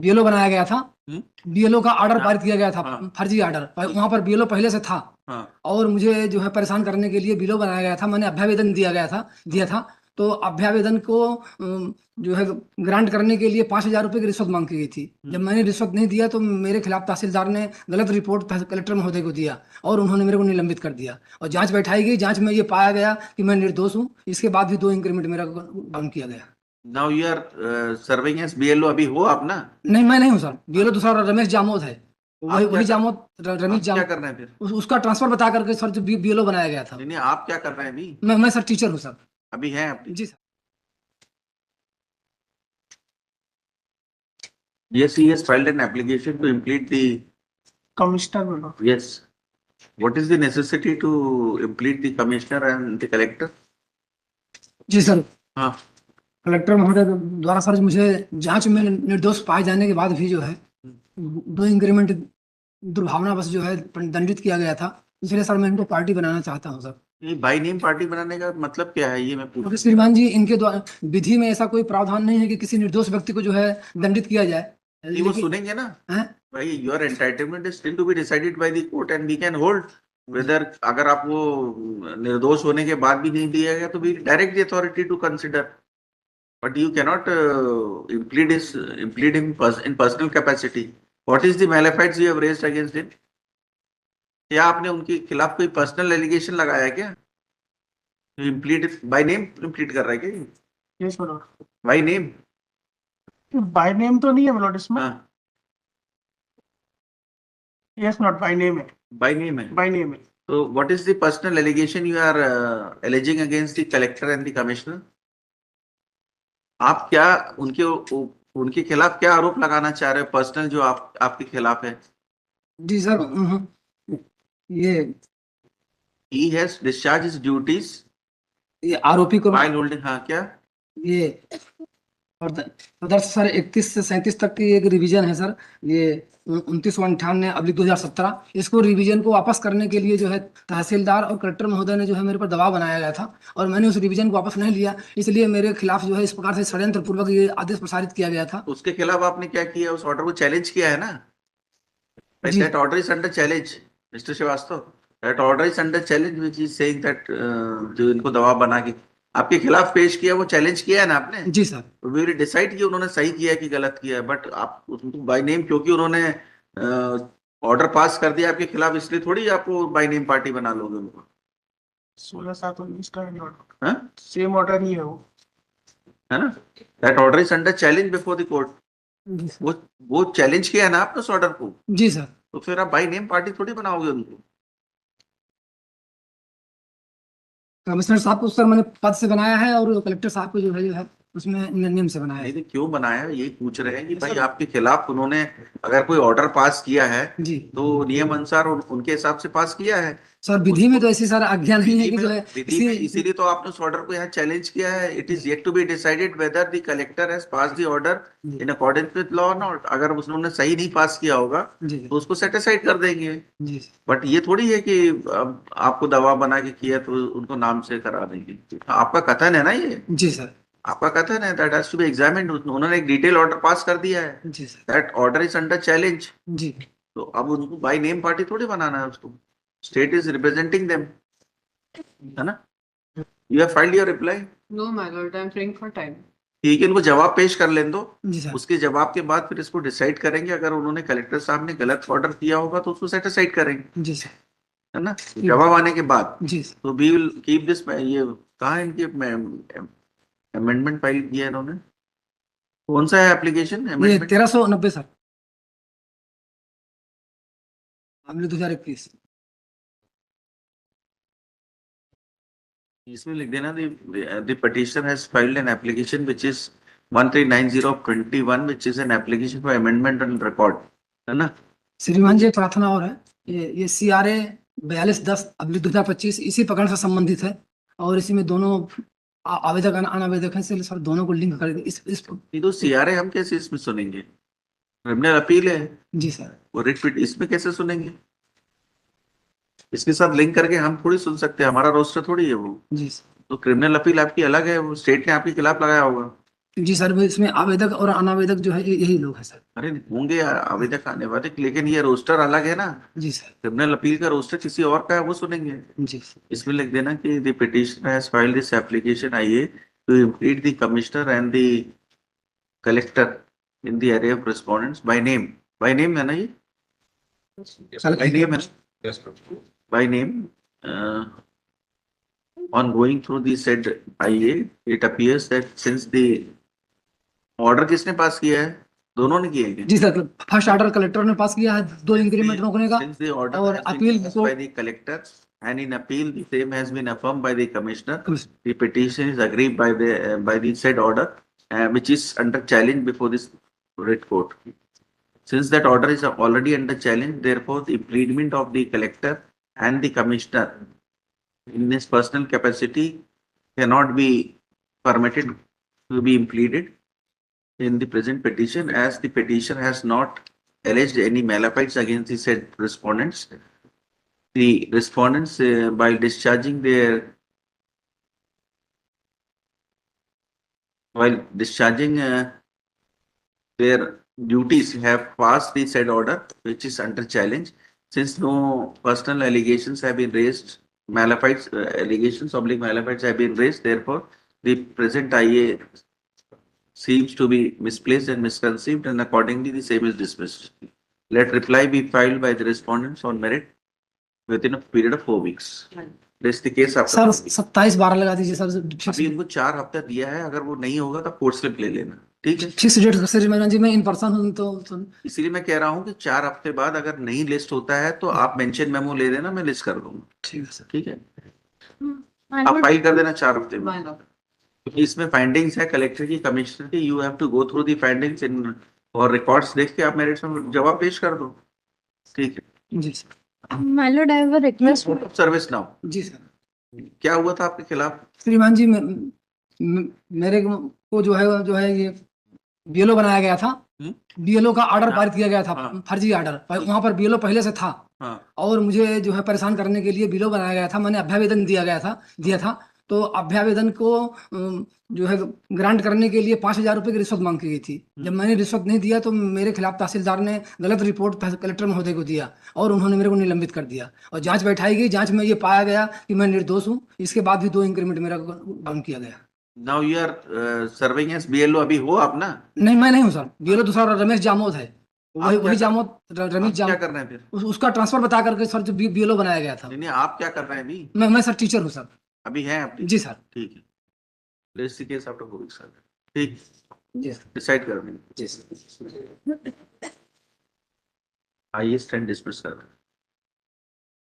BLO बनाया गया था। बीएलओ का ऑर्डर हाँ पारित किया गया था, हाँ फर्जी ऑर्डर। वहां पर बीएलओ पहले से था हाँ और मुझे जो है परेशान करने के लिए बीएलओ बनाया गया था। मैंने अभ्यावेदन दिया था। तो अभ्यावेदन को जो है ग्रांट करने के लिए 5,000 रुपये की रिश्वत मांग की गई थी। जब मैंने रिश्वत नहीं दिया तो मेरे खिलाफ तहसीलदार ने गलत रिपोर्ट कलेक्टर महोदय को दिया और उन्होंने मेरे को निलंबित कर दिया। और जांच बैठाई गई, जांच में ये पाया गया कि मैं निर्दोष हूँ। इसके बाद भी 2 इंक्रीमेंट मेरा डाउन किया गया। Now you are serving as BLO अभी हो आप ना? नहीं, मैं नहीं हूँ सर। बीएलओ हाँ, दूसरा रमेश जामोद है। वही आप क्या वही कर जामोद, रमेश आप क्या जाम कर रहे हैं फिर? उसका ट्रांसफर बता करके सर जो बीएलओ बनाया गया था। नहीं नहीं, आप क्या कर रहे हैं अभी? मैं सर टीचर हूँ सर। अभी हैं अभी? जी sir. Yes, he has filed an application to implead the. Commissioner बोलो। Yes. What is the necessity to implead the commissioner and the collector? जी सर। हाँ कलेक्टर महोदय द्वारा सर मुझे जांच में निर्दोष पाए जाने के बाद भी जो है 2 इंक्रीमेंट दुर्भावनावश जो है दंडित किया गया था। इसलिए सर मैं इनको पार्टी बनाना चाहता हूँ सर। ये बाई नेम पार्टी बनाने का मतलब क्या है, ये मैं क्योंकि पूछ। श्रीमान जी, इनके द्वारा विधि में ऐसा कोई प्रावधान नहीं है कि किसी निर्दोष व्यक्ति को जो है दंडित किया जाए। नहीं, वो लेकिन सुनेंगे ना हैं? भाई। Your entitlement is still to be decided by the court and we can hold whether. अगर आप वो निर्दोष होने के बाद भी नहीं दिया गया तो we direct the authority to consider, but you cannot implead him in personal capacity. What is the malafide you have raised against him? क्या आपने उनके खिलाफ कोई पर्सनल एलिगेशन लगाया है क्या? इम्प्लीड बाय नेम इम्प्लीड कर रहा है क्या? Yes milord. By name? By name तो नहीं है मिलोड इसमें। हाँ, यस मिलोड, बाय नेम है। बाय नेम है। बाय नेम है। तो what is the personal allegation you are alleging against the collector and the commissioner? आप क्या उनके उनके खिलाफ क्या आरोप लगाना चाह रहे हो पर्सनल, जो आपके खिलाफ है? जी सर। ये he has discharge his duties ये आरोपी को while होल्डिंग। हाँ क्या? ये और प्रदर्श सर 31 से 37 तक की एक रिवीजन है सर। ये 29/98/2017। इसको रिवीजन को वापस करने के लिए जो है तहसीलदार और कलेक्टर महोदय ने जो है मेरे पर दबाव बनाया गया था और मैंने उस रिवीजन को वापस नहीं लिया। इसलिए मेरे खिलाफ जो है इस प्रकार से षड्यंत्र पूर्वक ये आदेश प्रसारित किया गया था। उसके खिलाफ आपने क्या किया? उस ऑर्डर को चैलेंज किया है ना? जी। That order is under challenge, Mr. Srivastava. That order is under challenge, which is saying that जो इनको दबाव बना के आपके खिलाफ पेश किया, वो चैलेंज किया है ना आपने? जी सर। वी विल डिसाइड कि उन्होंने सही किया है कि गलत किया है, बट आप उनको बाय नेम, क्योंकि उन्होंने ऑर्डर पास कर दिया आपके खिलाफ, इसलिए थोड़ी आपको बाय नेम पार्टी बना लोगे उनको। 16/7/19 का हाँ? सेम ऑर्डर ही है वो। है ना? That order is under challenge before the court. वो चैलेंज किया है ना आपने उस ऑर्डर को, जी सर। तो फिर आप बाय नेम पार्टी थोड़ी बनाओगे उनको। कमिश्नर साहब को सर मैंने पद से बनाया है और कलेक्टर साहब को जो है उसमें नियम से बनाया नहीं है। तो क्यों बनाया, यही पूछ रहे हैं कि भाई आपके खिलाफ उन्होंने अगर कोई ऑर्डर पास किया है जी तो नियम अनुसार उनके हिसाब से पास किया है सर, विधि में उसको। तो ऐसी सर आज्ञा नहीं है विधि कि में जो है विधि किसी। में इसीलिए तो आपने उस ऑर्डर को यहाँ चैलेंज किया है। It is yet to be decided whether the collector has pass the order in accordance with law not. अगर उन्होंने सही नहीं पास किया होगा जी तो उसको सेट असाइड कर देंगे। जी बट ये थोड़ी है कि अब आपको दबाव बना के किया तो उनको नाम से करा देंगे। आपका कथन है ना ये, जी सर। आपका कथन है that has to be examined. उन्होंने एक डिटेल ऑर्डर पास कर दिया है, जी sir. That order is under challenge. जी तो अब उनको बाय नेम पार्टी थोड़ी बनाना है उसको। स्टेट इज रिप्रेजेंटिंग देम, है ना? You have filed your reply. No my lord, I am praying for time. ठीक है, इनको जवाब पेश कर लें दो। जी सर। उसके जवाब के बाद फिर इसको डिसाइड करेंगे। अगर उन्होंने कलेक्टर साहब ने गलत ऑर्डर किया होगा तो उसको सेट असाइड करेंगे, जी सर। है ना? जवाब आने के बाद जी सर। तो वी विल कीप दिस। ये कहाँ है इनकी अमेंडमेंट फाइल किया है इन्होंने? कौन सा है एप्लीकेशन ये अमेंडमेंट? 1390 सर, हमने 2021। इसमें लिख देना the petitioner has filed an application which is 1390/21 which is an application for amendment on record, है ना? श्रीमान जी, एक प्रार्थना और है। ये CRA 4210/2025 इसी प्रकरण से संबंधित है और इसी में दोनों आवेदक अनावेदक हैं, इसलिए सर दोनों को लिंक कर इस। ये तो सीआरए हम कैसे इसमें सुनेंगे? क्रिमिनल अपील है जी सर। वो, रिट पिट इसमें कैसे सुनेंगे? इसके साथ लिंक करके हम थोड़ी सुन सकते हैं, हमारा रोस्टर थोड़ी है वो। जी सर। तो क्रिमिनल अपील आपकी अलग है, वो स्टेट ने आपके खिलाफ लगाया होगा। जी सर, वो इसमें आवेदक और अनावेदक जो है यही लोग हैं सर। अरे होंगे आवेदक आने वाले, लेकिन ये रोस्टर अलग है ना। जी सर। क्रिमिनल अपील का रोस्टर किसी और का है, वो सुनेंगे। जी सर। इसमें लिख देना कि the petitioner has filed this application IA to implead the commissioner and the collector in the array of respondents by name. By name है ना ये? बाय नेम है, by name. On going through the said IA, it appears that since the order किसने पास किया है? दोनों ने किए हैं। जी सर, फर्स्ट ऑर्डर कलेक्टर ने पास किया है 2 इंक्रीमेंट रोकने का, Since the order और has been अपील passed को by the collector and in appeal the same has been affirmed by the commissioner, the petition is agreed by the said order, which is under challenge before this writ court. Since that order is already under challenge, therefore the impleadment of the collector and the commissioner in his personal capacity cannot be permitted to be impleaded in the present petition, as the petition has not alleged any malafides against the said respondents. The respondents, by discharging their duties, have passed the said order, which is under challenge. Since no personal allegations have been raised, allegations oblique malafides have been raised, therefore the present IA seems to be misplaced and misconceived, and accordingly the same is dismissed. Let reply be filed by the respondents on merit within a period of 4 weeks. This the case after. Sir 27/12 लगा दीजिए sir. अभी इनको 4 हफ्ता दिया है, अगर वो नहीं होगा तो कोर्ट स्लिप ले लेना, ठीक है? फिक्स डेट सर, मैंने जी मैं इन पर्सन हूँ तो इसीलिए मैं कह रहा हूँ कि 4 हफ्ते बाद अगर नहीं लिस्ट होता है तो आप मेंशन मेमो ले देना, मैं लिस्ट कर दूंगा। ठीक है सर। ठीक है, आप फाइल कर देना 4 हफ्ते में, क्योंकि इसमें फाइंडिंग्स है कलेक्टर की, कमिश्नर की। You have to go through the findings in, और रिकॉर्ड्स देख के आप मेरे में जवाब पेश कर दो, ठीक है? जी sir. My lord, I have a request. Service now, जी सर। क्या हुआ था आपके खिलाफ? श्रीमान जी, मेरे को जो है ये बीएलओ बनाया गया था। बीएलओ का ऑर्डर पारित किया गया था, फर्जी ऑर्डर। वहां पर बीएलओ पहले से था, और मुझे जो है परेशान करने के लिए बीएलओ बनाया गया था। मैंने अभ्यावेदन दिया था। तो अभ्यावेदन को जो है ग्रांट करने के लिए 5,000 रुपए की रिश्वत मांग की गई थी। जब मैंने रिश्वत नहीं दिया तो मेरे खिलाफ तहसीलदार ने गलत रिपोर्ट कलेक्टर महोदय को दिया, और उन्होंने मेरे को निलंबित कर दिया। और जांच बैठाई गई, जांच में ये पाया गया कि मैं निर्दोष हूँ। इसके बाद भी 2 इंक्रीमेंट मेरा डाउन किया गया। Now you are serving as BLO, अभी हो आप ना? नहीं, मैं नहीं हूँ सर। बीएलओ दूसरा रमेश जामोद है, वही जामोद, रमेश क्या जामोद। कर रहे हैं फिर? उसका ट्रांसफर बता करके सर जो बीएलओ बनाया गया था। नहीं, आप क्या कर रहे हैं अभी? मैं सर टीचर हूँ सर। अभी हैं आप? जी सर। ठीक है, let's see case after 4 weeks. ठीक, जी सर। डिसाइड कर देंगे। जी सर। आइए स्टैंड डिस्मिस कर दें।